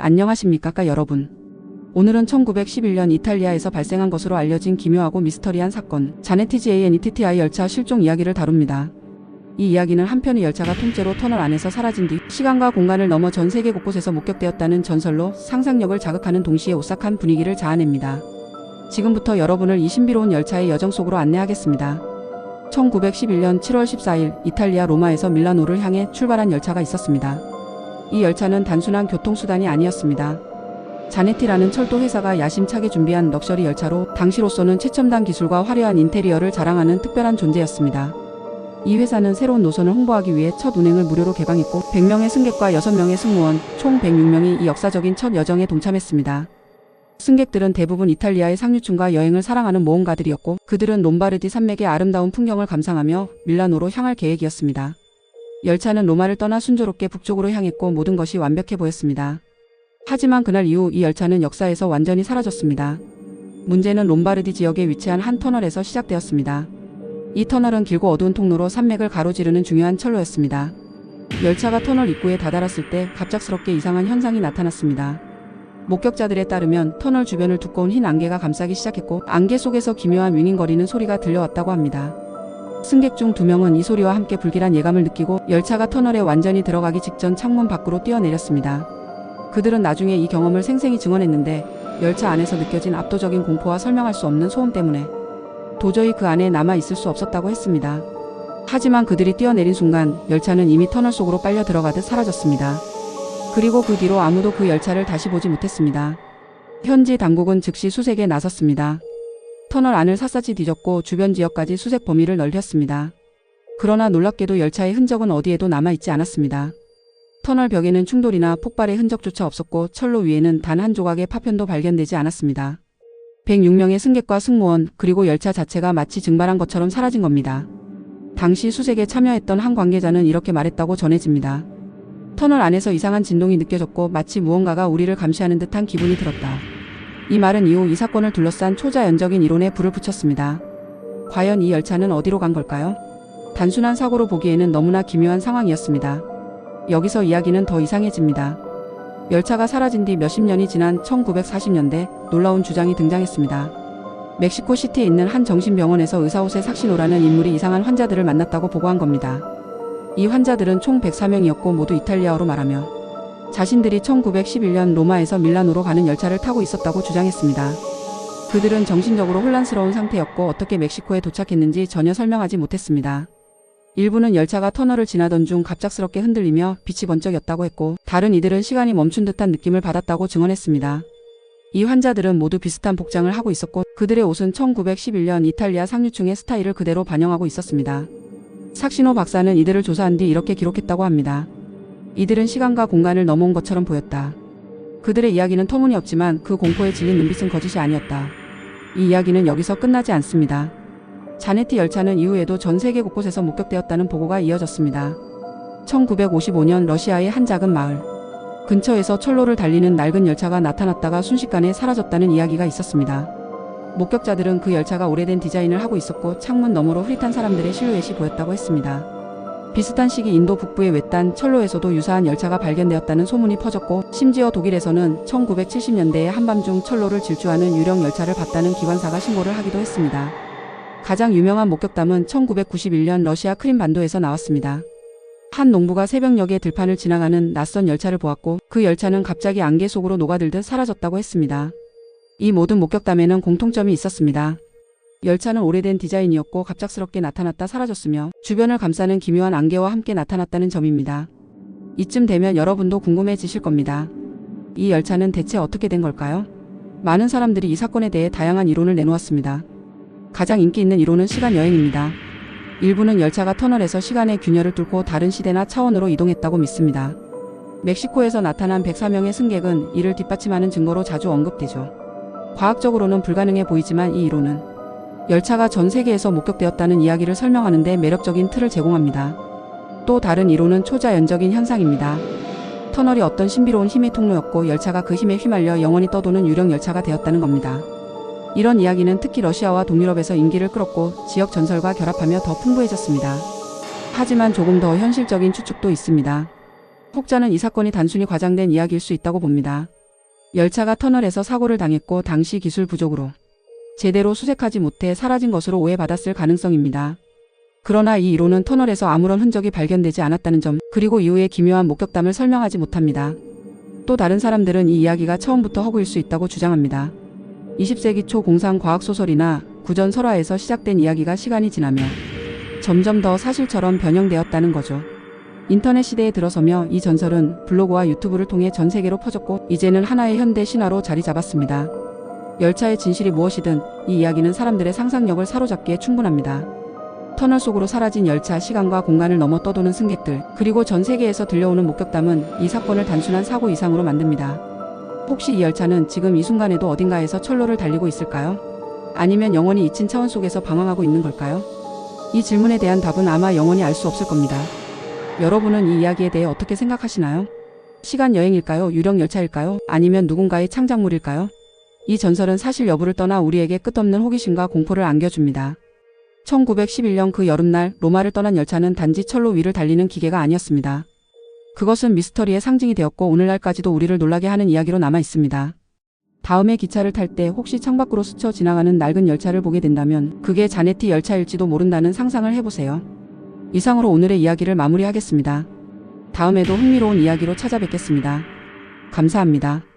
안녕하십니까 여러분. 오늘은 1911년 이탈리아에서 발생한 것으로 알려진 기묘하고 미스터리한 사건, 자네티 JNETTI 열차 실종 이야기를 다룹니다. 이 이야기는 한편의 열차가 통째로 터널 안에서 사라진 뒤 시간과 공간을 넘어 전 세계 곳곳에서 목격되었다는 전설로 상상력을 자극하는 동시에 오싹한 분위기를 자아냅니다. 지금부터 여러분을 이 신비로운 열차의 여정 속으로 안내하겠습니다. 1911년 7월 14일 이탈리아 로마에서 밀라노를 향해 출발한 열차가 있었습니다. 이 열차는 단순한 교통수단이 아니었습니다. 자네티라는 철도 회사가 야심차게 준비한 럭셔리 열차로 당시로서는 최첨단 기술과 화려한 인테리어를 자랑하는 특별한 존재였습니다. 이 회사는 새로운 노선을 홍보하기 위해 첫 운행을 무료로 개방했고 100명의 승객과 6명의 승무원, 총 106명이 이 역사적인 첫 여정에 동참했습니다. 승객들은 대부분 이탈리아의 상류층과 여행을 사랑하는 모험가들이었고 그들은 롬바르디 산맥의 아름다운 풍경을 감상하며 밀라노로 향할 계획이었습니다. 열차는 로마를 떠나 순조롭게 북쪽으로 향했고 모든 것이 완벽해 보였습니다. 하지만 그날 이후 이 열차는 역사에서 완전히 사라졌습니다. 문제는 롬바르디 지역에 위치한 한 터널에서 시작되었습니다. 이 터널은 길고 어두운 통로로 산맥을 가로지르는 중요한 철로였습니다. 열차가 터널 입구에 다다랐을 때 갑작스럽게 이상한 현상이 나타났습니다. 목격자들에 따르면 터널 주변을 두꺼운 흰 안개가 감싸기 시작했고 안개 속에서 기묘한 윙윙거리는 소리가 들려왔다고 합니다. 승객 중 2명은 이 소리와 함께 불길한 예감을 느끼고 열차가 터널에 완전히 들어가기 직전 창문 밖으로 뛰어내렸습니다. 그들은 나중에 이 경험을 생생히 증언했는데 열차 안에서 느껴진 압도적인 공포와 설명할 수 없는 소음 때문에 도저히 그 안에 남아 있을 수 없었다고 했습니다. 하지만 그들이 뛰어내린 순간 열차는 이미 터널 속으로 빨려 들어가듯 사라졌습니다. 그리고 그 뒤로 아무도 그 열차를 다시 보지 못했습니다. 현지 당국은 즉시 수색에 나섰습니다. 터널 안을 샅샅이 뒤졌고 주변 지역까지 수색 범위를 넓혔습니다. 그러나 놀랍게도 열차의 흔적은 어디에도 남아있지 않았습니다. 터널 벽에는 충돌이나 폭발의 흔적조차 없었고 철로 위에는 단 한 조각의 파편도 발견되지 않았습니다. 106명의 승객과 승무원 그리고 열차 자체가 마치 증발한 것처럼 사라진 겁니다. 당시 수색에 참여했던 한 관계자는 이렇게 말했다고 전해집니다. 터널 안에서 이상한 진동이 느껴졌고 마치 무언가가 우리를 감시하는 듯한 기분이 들었다. 이 말은 이후 이 사건을 둘러싼 초자연적인 이론에 불을 붙였습니다. 과연 이 열차는 어디로 간 걸까요? 단순한 사고로 보기에는 너무나 기묘한 상황이었습니다. 여기서 이야기는 더 이상해집니다. 열차가 사라진 뒤 몇십 년이 지난 1940년대 놀라운 주장이 등장했습니다. 멕시코 시티에 있는 한 정신병원에서 의사 호세 삭시노라는 인물이 이상한 환자들을 만났다고 보고한 겁니다. 이 환자들은 총 104명이었고 모두 이탈리아어로 말하며 자신들이 1911년 로마에서 밀라노로 가는 열차를 타고 있었다고 주장했습니다. 그들은 정신적으로 혼란스러운 상태였고 어떻게 멕시코에 도착했는지 전혀 설명하지 못했습니다. 일부는 열차가 터널을 지나던 중 갑작스럽게 흔들리며 빛이 번쩍였다고 했고 다른 이들은 시간이 멈춘 듯한 느낌을 받았다고 증언했습니다. 이 환자들은 모두 비슷한 복장을 하고 있었고 그들의 옷은 1911년 이탈리아 상류층의 스타일을 그대로 반영하고 있었습니다. 삭시노 박사는 이들을 조사한 뒤 이렇게 기록했다고 합니다. 이들은 시간과 공간을 넘어온 것처럼 보였다. 그들의 이야기는 터무니없지만 그 공포에 질린 눈빛은 거짓이 아니었다. 이 이야기는 여기서 끝나지 않습니다. 자네티 열차는 이후에도 전 세계 곳곳에서 목격되었다는 보고가 이어졌습니다. 1955년 러시아의 한 작은 마을 근처에서 철로를 달리는 낡은 열차가 나타났다가 순식간에 사라졌다는 이야기가 있었습니다. 목격자들은 그 열차가 오래된 디자인을 하고 있었고 창문 너머로 흐릿한 사람들의 실루엣이 보였다고 했습니다. 비슷한 시기 인도 북부의 외딴 철로에서도 유사한 열차가 발견되었다는 소문이 퍼졌고 심지어 독일에서는 1970년대에 한밤중 철로를 질주하는 유령 열차를 봤다는 기관사가 신고를 하기도 했습니다. 가장 유명한 목격담은 1991년 러시아 크림 반도에서 나왔습니다. 한 농부가 새벽녘에 들판을 지나가는 낯선 열차를 보았고 그 열차는 갑자기 안개 속으로 녹아들듯 사라졌다고 했습니다. 이 모든 목격담에는 공통점이 있었습니다. 열차는 오래된 디자인이었고 갑작스럽게 나타났다 사라졌으며 주변을 감싸는 기묘한 안개와 함께 나타났다는 점입니다. 이쯤 되면 여러분도 궁금해지실 겁니다. 이 열차는 대체 어떻게 된 걸까요? 많은 사람들이 이 사건에 대해 다양한 이론을 내놓았습니다. 가장 인기 있는 이론은 시간 여행입니다. 일부는 열차가 터널에서 시간의 균열을 뚫고 다른 시대나 차원으로 이동했다고 믿습니다. 멕시코에서 나타난 104명의 승객은 이를 뒷받침하는 증거로 자주 언급되죠. 과학적으로는 불가능해 보이지만 이 이론은 열차가 전 세계에서 목격되었다는 이야기를 설명하는 데 매력적인 틀을 제공합니다. 또 다른 이론은 초자연적인 현상입니다. 터널이 어떤 신비로운 힘의 통로였고 열차가 그 힘에 휘말려 영원히 떠도는 유령 열차가 되었다는 겁니다. 이런 이야기는 특히 러시아와 동유럽에서 인기를 끌었고 지역 전설과 결합하며 더 풍부해졌습니다. 하지만 조금 더 현실적인 추측도 있습니다. 혹자는 이 사건이 단순히 과장된 이야기일 수 있다고 봅니다. 열차가 터널에서 사고를 당했고 당시 기술 부족으로 제대로 수색하지 못해 사라진 것으로 오해받았을 가능성입니다. 그러나 이 이론은 터널에서 아무런 흔적이 발견되지 않았다는 점, 그리고 이후의 기묘한 목격담을 설명하지 못합니다. 또 다른 사람들은 이 이야기가 처음부터 허구일 수 있다고 주장합니다. 20세기 초 공상 과학소설이나 구전 설화에서 시작된 이야기가 시간이 지나며 점점 더 사실처럼 변형되었다는 거죠. 인터넷 시대에 들어서며 이 전설은 블로그와 유튜브를 통해 전 세계로 퍼졌고 이제는 하나의 현대 신화로 자리 잡았습니다. 열차의 진실이 무엇이든 이 이야기는 사람들의 상상력을 사로잡기에 충분합니다. 터널 속으로 사라진 열차, 시간과 공간을 넘어 떠도는 승객들, 그리고 전 세계에서 들려오는 목격담은 이 사건을 단순한 사고 이상으로 만듭니다. 혹시 이 열차는 지금 이 순간에도 어딘가에서 철로를 달리고 있을까요? 아니면 영원히 잊힌 차원 속에서 방황하고 있는 걸까요? 이 질문에 대한 답은 아마 영원히 알 수 없을 겁니다. 여러분은 이 이야기에 대해 어떻게 생각하시나요? 시간 여행일까요? 유령 열차일까요? 아니면 누군가의 창작물일까요? 이 전설은 사실 여부를 떠나 우리에게 끝없는 호기심과 공포를 안겨줍니다. 1911년 그 여름날 로마를 떠난 열차는 단지 철로 위를 달리는 기계가 아니었습니다. 그것은 미스터리의 상징이 되었고 오늘날까지도 우리를 놀라게 하는 이야기로 남아 있습니다. 다음에 기차를 탈 때 혹시 창밖으로 스쳐 지나가는 낡은 열차를 보게 된다면 그게 자네티 열차일지도 모른다는 상상을 해보세요. 이상으로 오늘의 이야기를 마무리하겠습니다. 다음에도 흥미로운 이야기로 찾아뵙겠습니다. 감사합니다.